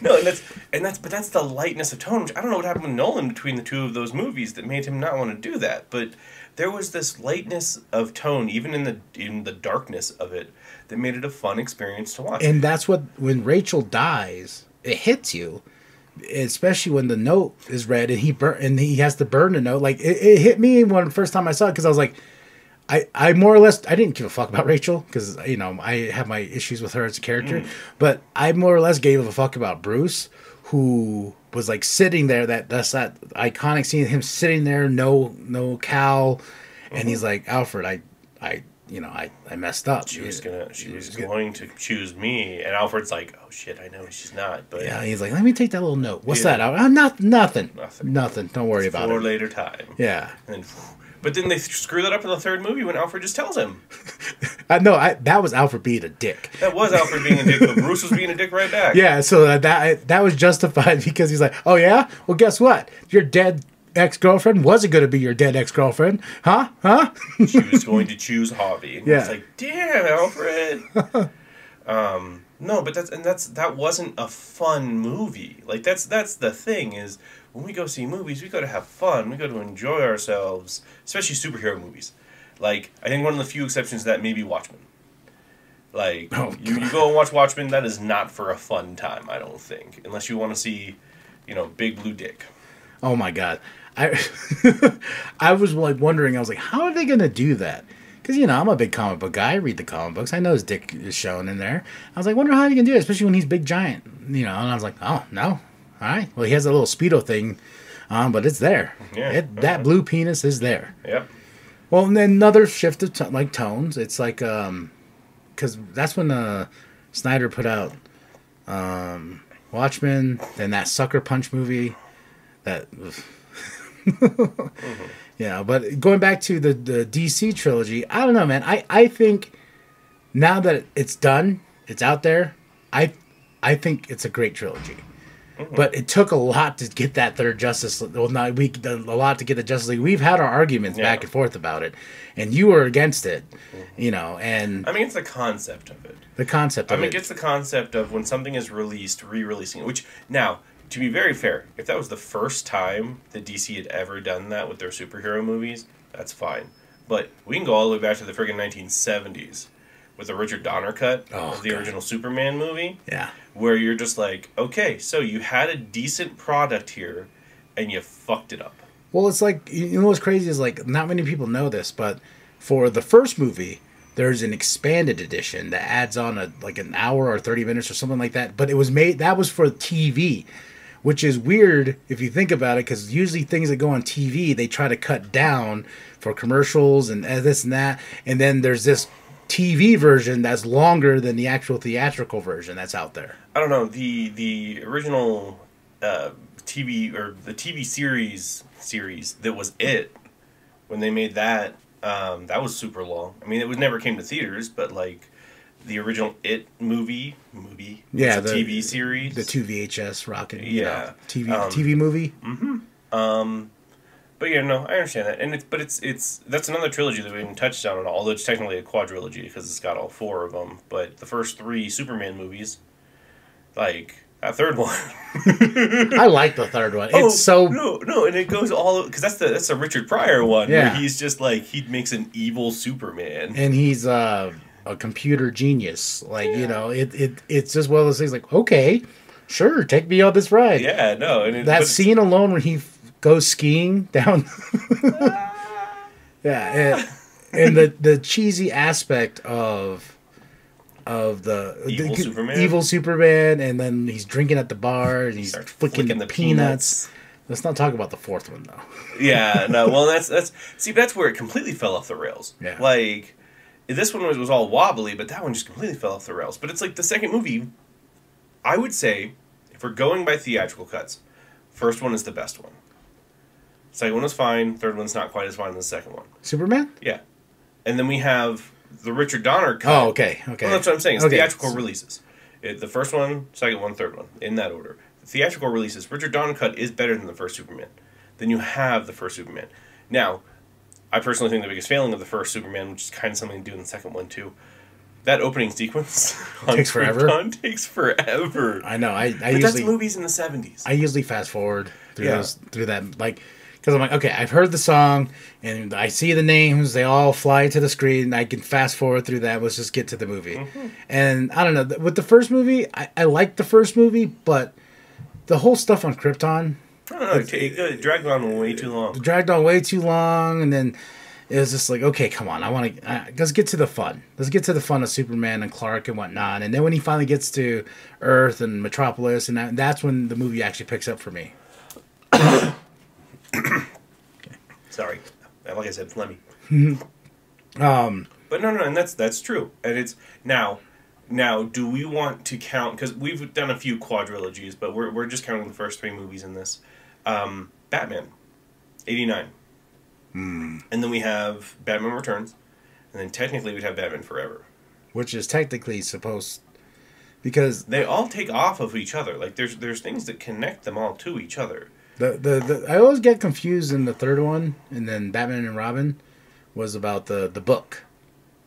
No, but that's the lightness of tone. Which I don't know what happened with Nolan between the two of those movies that made him not want to do that. But there was this lightness of tone, even in the darkness of it, that made it a fun experience to watch. And that's what when Rachel dies, it hits you. especially when the note is read and he has to burn the note. Like it hit me when the first time I saw it because I was like, I more or less I didn't give a fuck about Rachel because I have my issues with her as a character, but I more or less gave a fuck about Bruce, who was like sitting there. That's that iconic scene of him sitting there, no cowl, and he's like, Alfred, I messed up. She was going to choose me, and Alfred's like, oh shit, I know she's not. But yeah, he's like, let me take that little note. What's that? Nothing. Don't worry about it. For later time. Yeah. But then they screw that up in the third movie when Alfred just tells him. That was Alfred being a dick. That was Alfred being a dick, but Bruce was being a dick right back. Yeah, so that was justified because he's like, oh yeah? Well, guess what? Your dead ex-girlfriend wasn't going to be your dead ex-girlfriend. Huh? She was going to choose Hobby. And it's like, damn, Alfred. No, but that wasn't a fun movie. Like, that's the thing is, when we go see movies, we go to have fun. We go to enjoy ourselves, especially superhero movies. Like, I think one of the few exceptions to that may be Watchmen. Like, you go and watch Watchmen, that is not for a fun time, I don't think. Unless you want to see, Big Blue Dick. Oh, my God. I was, like, wondering, I was like, how are they going to do that? Because, I'm a big comic book guy. I read the comic books. I know his dick is shown in there. I was like, wonder how you can do it, especially when he's big giant. And I was like, oh, no. All right. Well, he has a little Speedo thing, but it's there. Yeah. That blue penis is there. Yep. Well, and then another shift of tones. It's like, because that's when Snyder put out Watchmen, then that Sucker Punch movie. That. Yeah, but going back to the DC trilogy, I don't know, man. I think now that it's done, it's out there. I think it's a great trilogy. But it took a lot to get that third Justice League. Well, not a lot to get the Justice League. We've had our arguments back and forth about it, and you were against it, And I mean, it's the concept of it. It's the concept of when something is released, re-releasing it. Which now, to be very fair, if that was the first time that DC had ever done that with their superhero movies, that's fine. But we can go all the way back to the friggin' 1970s with the Richard Donner cut of the original Superman movie. Yeah. Where you're just like, okay, so you had a decent product here, and you fucked it up. Well, it's like, what's crazy is, like, not many people know this, but for the first movie, there's an expanded edition that adds on an hour or 30 minutes or something like that. But that was for TV, which is weird if you think about it, because usually things that go on TV, they try to cut down for commercials and this and that. And then there's this TV version that's longer than the actual theatrical version that's out there. I don't know. The original TV or the TV series that was It, when they made that, that was super long. I mean, it never came to theaters, but like the original It movie, yeah, the TV series, the 2 VHS rocking, TV movie. Mm-hmm. But yeah, no, I understand that, and that's another trilogy that we haven't touched on at all. Although it's technically a quadrilogy because it's got all four of them. But the first three Superman movies, like that third one, I like the third one. No, and it goes all because that's the Richard Pryor one. Yeah, where he's just like he makes an evil Superman, and he's a computer genius. Like it's just one of those things. Like, okay, sure, take me on this ride. Yeah, no, and that scene alone where he goes skiing down. Yeah, and the cheesy aspect of the evil Superman, and then he's drinking at the bar and he's flicking the peanuts. Let's not talk about the fourth one though. Yeah, no. Well, that's where it completely fell off the rails. Yeah. Like this one was all wobbly, but that one just completely fell off the rails. But it's like the second movie. I would say, if we're going by theatrical cuts, first one is the best one. Second one was fine. Third one's not quite as fine as the second one. Superman? Yeah. And then we have the Richard Donner cut. Oh, okay. Well, that's what I'm saying. It's theatrical releases. The first one, second one, third one, in that order. The theatrical releases, Richard Donner cut is better than the first Superman. Then you have the first Superman. Now, I personally think the biggest failing of the first Superman, which is kind of something to do in the second one too, that opening sequence takes forever. Takes forever. I know. But that's movies in the 70s. I usually fast forward through that, like, because I'm like, okay, I've heard the song, and I see the names, they all fly to the screen, I can fast forward through that, let's just get to the movie. Mm-hmm. And I don't know, with the first movie, I liked the first movie, but the whole stuff on Krypton. I don't know. It dragged on way too long. It dragged on way too long, and then it was just like, okay, come on, I want to let's get to the fun. Let's get to the fun of Superman and Clark and whatnot. And then when he finally gets to Earth and Metropolis, and that's when the movie actually picks up for me. Okay. Sorry, like I said, phlegmy. But no, and that's true, and it's now. Do we want to count? Because we've done a few quadrilogies, but we're just counting the first 3 movies in this. Batman, 89. And then we have Batman Returns, and then technically we'd have Batman Forever, which is technically supposed, because they all take off of each other. Like there's things that connect them all to each other. I always get confused in the third one, and then Batman and Robin was about the book.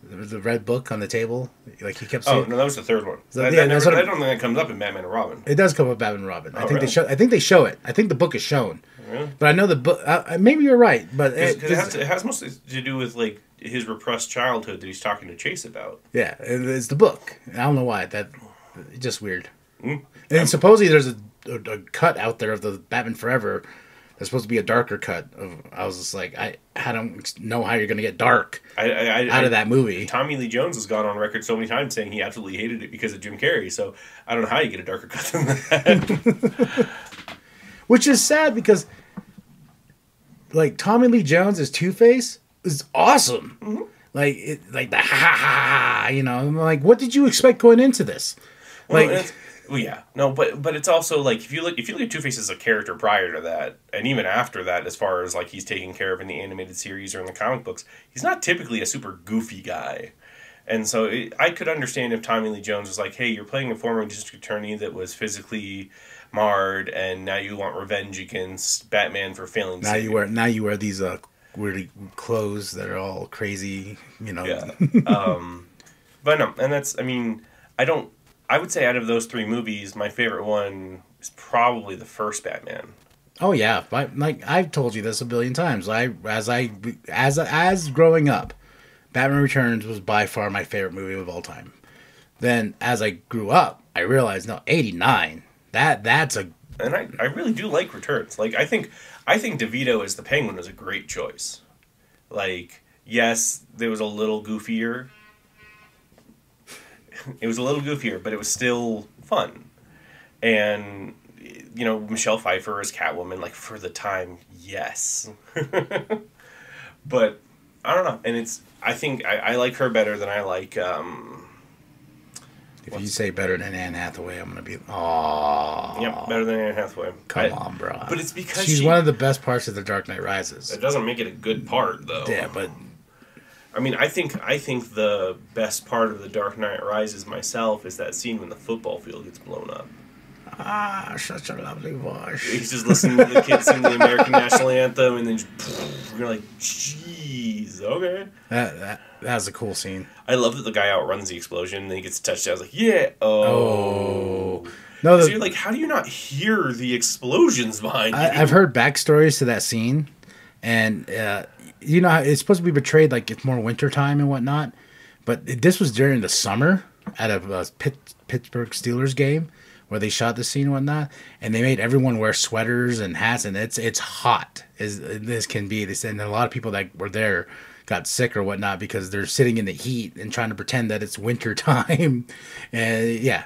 The red book on the table, like he kept saying. Oh no, that was the third one. I don't think that comes up in Batman and Robin. It does come up in Batman and Robin. Oh, I think really? I think they show it. I think the book is shown. Really? But I know the book. Maybe you're right, but it has mostly to do with like his repressed childhood that he's talking to Chase about. Yeah, it's the book. I don't know why it's just weird. And supposedly there's a cut out there of the Batman Forever. That's supposed to be a darker cut. I was just like, I don't know how you're going to get dark out of that movie. Tommy Lee Jones has gone on record so many times saying he absolutely hated it because of Jim Carrey. So I don't know how you get a darker cut than that. Which is sad because, like, Tommy Lee Jones as Two-Face is awesome. Mm-hmm. Like the ha, you know. I'm like, what did you expect going into this? Like. Well, yeah, no, but it's also like if you look at Two-Face as a character prior to that, and even after that, as far as like he's taken care of in the animated series or in the comic books, he's not typically a super goofy guy, and so I could understand if Tommy Lee Jones was like, hey, you're playing a former district attorney that was physically marred, and now you want revenge against Batman for failing. Now you wear these weird clothes that are all crazy, you know. Yeah. But no, and that's I would say out of those 3 movies, my favorite one is probably the first Batman. Oh yeah, like I've told you this a billion times. As growing up, Batman Returns was by far my favorite movie of all time. Then as I grew up, I realized 89. That's a. And I really do like Returns. Like I think DeVito as the Penguin was a great choice. Like yes, there was a little goofier. It was a little goofier, but it was still fun. And, you know, Michelle Pfeiffer as Catwoman, like, for the time, yes. But, I don't know. And I think I like her better than I like, if you say better than Anne Hathaway, I'm going to be, aww. Yep, better than Anne Hathaway. Come on, bro. But it's because she's one of the best parts of The Dark Knight Rises. It doesn't make it a good part, though. Yeah, but... I mean, I think the best part of The Dark Knight Rises myself is that scene when the football field gets blown up. Ah, such a lovely voice. He's just listening to the kids sing the American National Anthem, and then you're like, jeez, okay. That was a cool scene. I love that the guy outruns the explosion, and then he gets touched. I was like, yeah, oh. No, so you're like, how do you not hear the explosions behind you? I've heard backstories to that scene, and... you know, it's supposed to be portrayed like it's more wintertime and whatnot, but this was during the summer at a Pittsburgh Steelers game where they shot the scene and whatnot, and they made everyone wear sweaters and hats, and it's hot as this can be. They said, and a lot of people that were there got sick or whatnot because they're sitting in the heat and trying to pretend that it's winter time, and yeah.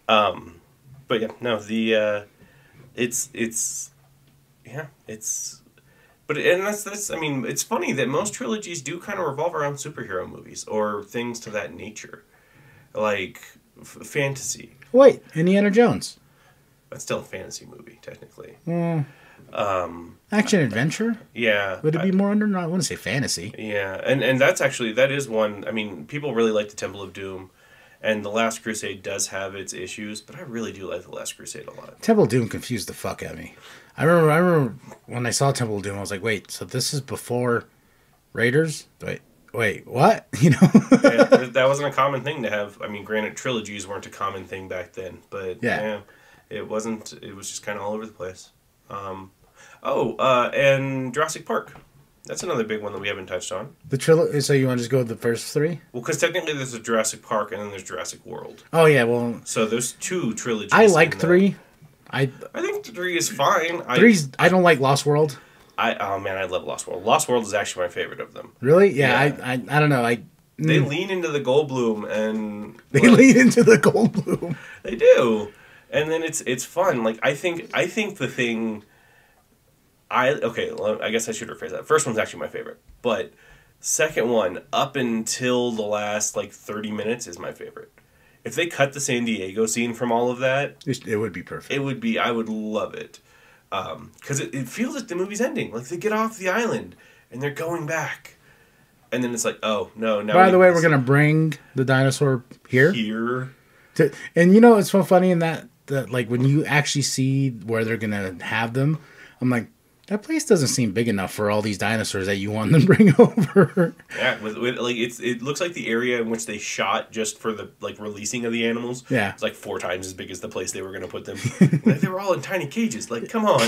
But yeah, no, But that's I mean, it's funny that most trilogies do kind of revolve around superhero movies or things to that nature, like fantasy. Wait, Indiana Jones. That's still a fantasy movie, technically. Action adventure. Yeah. Would it be more under? No, I wouldn't say fantasy. Yeah, and that is one. I mean, people really like the Temple of Doom. And The Last Crusade does have its issues, but I really do like The Last Crusade a lot. Temple of Doom confused the fuck out of me. I remember when I saw Temple of Doom, I was like, wait, so this is before Raiders? Wait, what? You know? Yeah, that wasn't a common thing to have. I mean, granted, trilogies weren't a common thing back then, but yeah it wasn't. It was just kind of all over the place. And Jurassic Park. That's another big one that we haven't touched on. The trilogy. So you want to just go with the first three? Well, because technically there's a Jurassic Park and then there's Jurassic World. Oh yeah, well. So there's 2 trilogies. I like 3. I think 3 is fine. 3's. I don't like Lost World. Oh man, I love Lost World. Lost World is actually my favorite of them. Really? Yeah. I don't know. They lean into the Goldblum and they lean into the Goldblum. They do, and then it's fun. Like I think the thing. I guess I should rephrase that. First one's actually my favorite, but second one up until the last 30 minutes is my favorite. If they cut the San Diego scene from all of that, it would be perfect. It would be. I would love it, because it feels like the movie's ending. Like they get off the island and they're going back, and then it's like, oh no! Now by the way, we're gonna bring the dinosaur here. And it's so funny in that when you actually see where they're gonna have them, I'm like, that place doesn't seem big enough for all these dinosaurs that you want them to bring over. Yeah, with it looks like the area in which they shot just for the releasing of the animals. Yeah, it's 4 times as big as the place they were going to put them. They were all in tiny cages. Come on.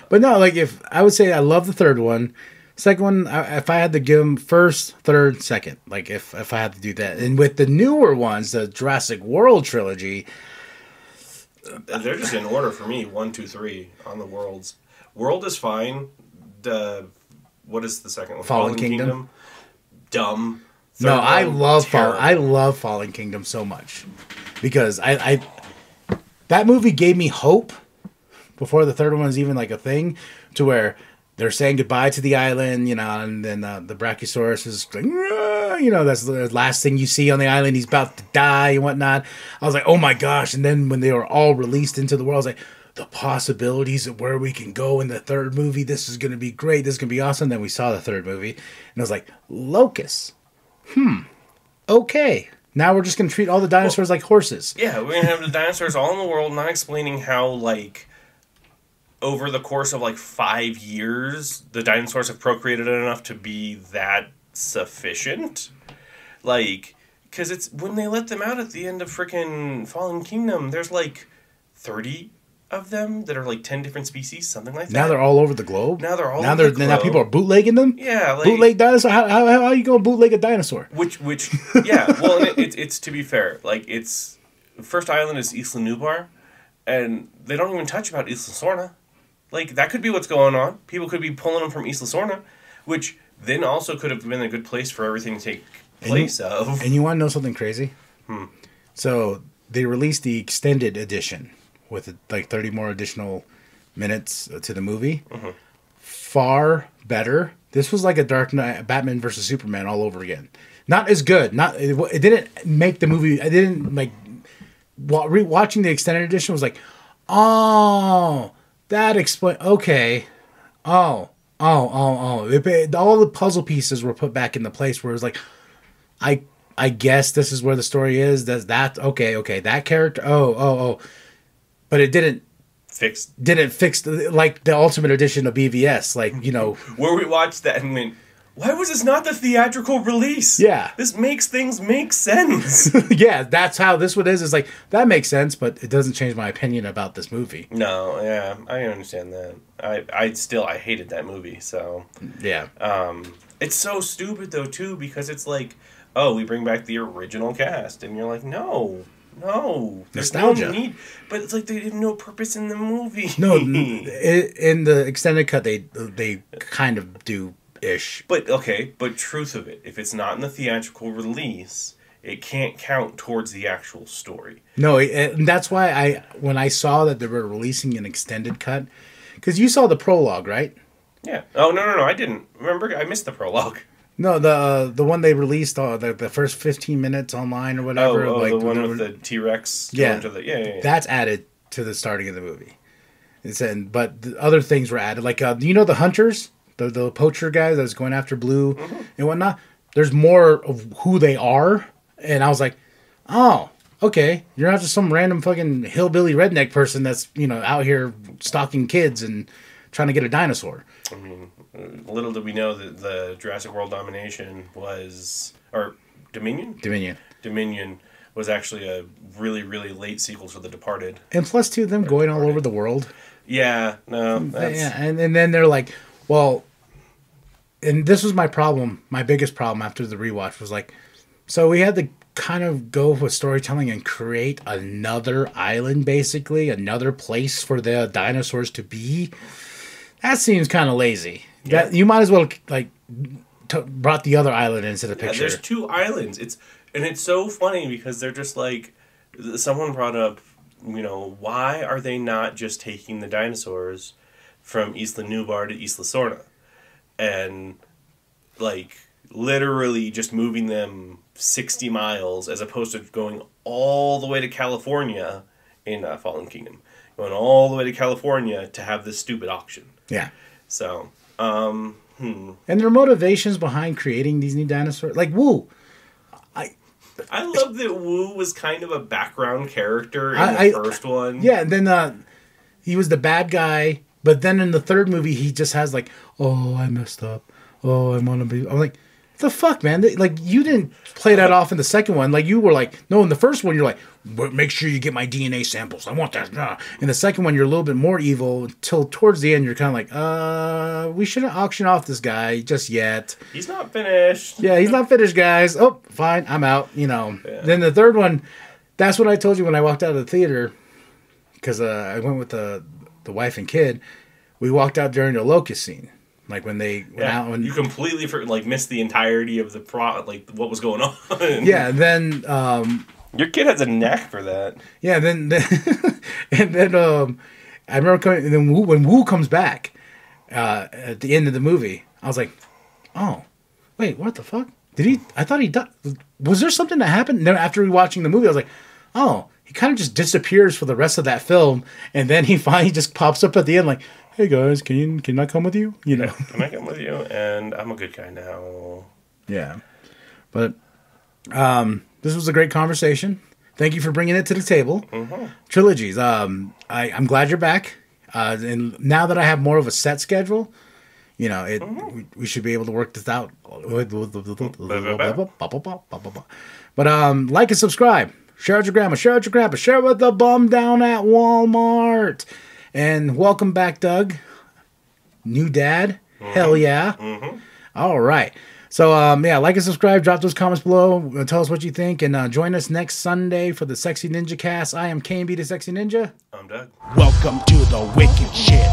But no, if I would say I love the third one. Second one, if I had to give them first, third, second, if I had to do that, and with the newer ones, the Jurassic World trilogy, they're just in order for me. 1, 2, 3 on the worlds. World is fine. What is the second one? Fallen Kingdom. Dumb. No, I love Fallen Kingdom so much because I that movie gave me hope before the third one was even a thing, to where they're saying goodbye to the island, and then the Brachiosaurus is that's the last thing you see on the island. He's about to die and whatnot. I was like, oh my gosh! And then when they were all released into the world, I was like, the possibilities of where we can go in the third movie. This is going to be great. This is going to be awesome. Then we saw the third movie, and I was like, locusts. Okay. Now we're just going to treat all the dinosaurs like horses. Yeah, we're going to have the dinosaurs all in the world, not explaining how, over the course of, 5 years, the dinosaurs have procreated enough to be that sufficient. Because it's when they let them out at the end of frickin' Fallen Kingdom, there's, 30 of them that are 10 different species, something like that. Now they're all over the globe. Now people are bootlegging them. Yeah, bootleg dinosaur. How you gonna bootleg a dinosaur? Which yeah. Well, it's to be fair. It's first island is Isla Nublar, and they don't even touch about Isla Sorna. That could be what's going on. People could be pulling them from Isla Sorna, which then also could have been a good place for everything to take place of. And you want to know something crazy? So they released the extended edition with 30 more additional minutes to the movie. Far better. This was like a Dark Knight, Batman versus Superman all over again. Not as good. It didn't make the movie. I didn't watching the extended edition was like, oh, that explains. Okay, oh. All the puzzle pieces were put back into place. Where it was like, I guess this is where the story is. That okay? That character. Oh. But it didn't fix the Ultimate Edition of BVS, where we watched that and went, why was this not the theatrical release? Yeah, this makes things make sense. Yeah, that's how this one is. It's that makes sense, but it doesn't change my opinion about this movie. No, yeah, I understand that. I hated that movie. So yeah, it's so stupid though too, because it's oh, we bring back the original cast, and you're like, no, nostalgia. No need. But it's they have no purpose in the movie. No, in the extended cut, they kind of do ish. But truth of it, if it's not in the theatrical release, it can't count towards the actual story. No, and that's why when I saw that they were releasing an extended cut, because you saw the prologue, right? Yeah. Oh no, I didn't. Remember, I missed the prologue. No, the one they released, the first 15 minutes online or whatever. The one with the T-Rex. Yeah. Yeah. That's added to the starting of the movie. But the other things were added, the hunters, the poacher guys that's going after Blue and whatnot. There's more of who they are, and I was like, oh, okay, you're not just some random fucking hillbilly redneck person that's out here stalking kids and trying to get a dinosaur. I mean, little did we know that the Jurassic World Dominion Dominion was actually a really, really late sequel to The Departed. And plus, too, them going all over the world. Yeah, no. Yeah, and then they're like, well, and this was my problem. My biggest problem after the rewatch was like, so we had to kind of go with storytelling and create another island, basically another place for the dinosaurs to be. That seems kind of lazy. Yeah. That you might as well like brought the other island into the picture. There's 2 islands. It's so funny because they're just like, someone brought up, why are they not just taking the dinosaurs from Isla Nublar to Isla Sorna? And, like, literally just moving them 60 miles as opposed to going all the way to California in Fallen Kingdom. Going all the way to California to have this stupid auction. Yeah. So, And their motivations behind creating these new dinosaurs, like Wu. I love that Wu was kind of a background character in the first one. Yeah, and then he was the bad guy, but then in the third movie, he just has like, oh, I messed up. Oh, I want to be... I'm like, the fuck, man? Like, you didn't play that off in the second one. Like, you were like, no, in the first one, you're like, make sure you get my DNA samples. I want that. In the second one, you're a little bit more evil. Until towards the end, you're kind of like, we shouldn't auction off this guy just yet. He's not finished. Yeah, he's not finished, guys. Oh, fine, I'm out. Yeah. Then the third one, that's what I told you when I walked out of the theater, because I went with the wife and kid. We walked out during the locust scene. Like when they went out, when you completely missed the entirety of the what was going on. Yeah, then your kid has a knack for that. Yeah, then and then I remember coming. And then when Wu comes back at the end of the movie, I was like, oh, wait, what the fuck? Did he? I thought he died. Was there something that happened? And then after rewatching the movie, I was like, oh, he kind of just disappears for the rest of that film, and then he finally just pops up at the end, like, hey guys, can I come with you? Can I come with you? And I'm a good guy now. Yeah, but this was a great conversation. Thank you for bringing it to the table. Mm-hmm. Trilogies. I'm glad you're back. And now that I have more of a set schedule, we should be able to work this out. But like and subscribe. Share with your grandma. Share with your grandpa. Share with the bum down at Walmart. And welcome back, Doug. New dad. Mm-hmm. Hell yeah. Mm-hmm. All right. So, like and subscribe. Drop those comments below. Tell us what you think. And join us next Sunday for the Sexy Ninja Cast. I am KMB, the Sexy Ninja. I'm Doug. Welcome to the Wicked Shit.